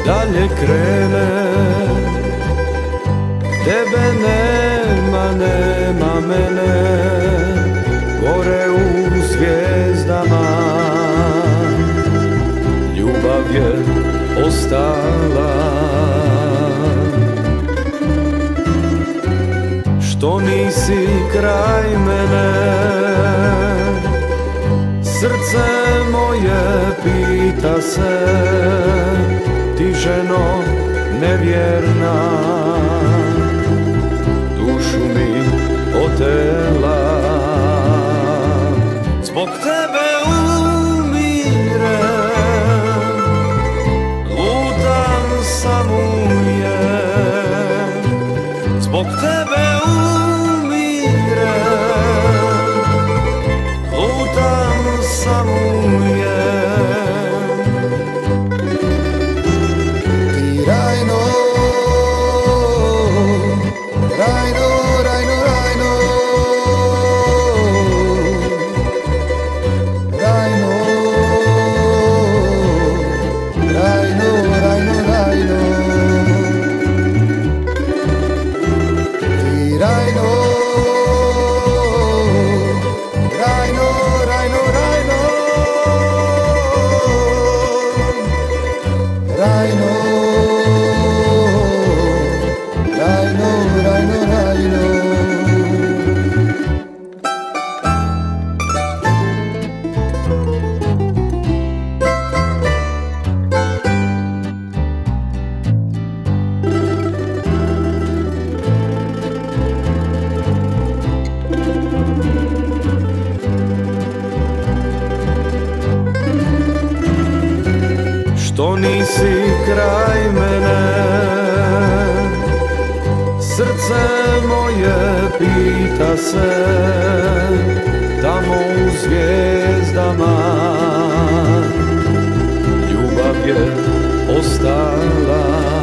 dalje krene. Tebe nema, nema mene, gore u zvijezdama. Ljubav je ostala. Što nisi kraj mene, srce moje pita se, ti ženo nevjerna, dušu mi otela. Zbog tebe umirem, lutam samujem. Zbog tebe umirem, lutam samujem. Ti Rajno, Rajno, Rajno, Rajno, Rajno, Rajno, Rajno, Rajno. Ti Rajno, Rajno, Rajno, Rajno, Rajno, Rajno, Rajno, Rajno. Što nisi kraj mene, srce moje pita se, tamo u zvijezdama. Ljubav je ostala.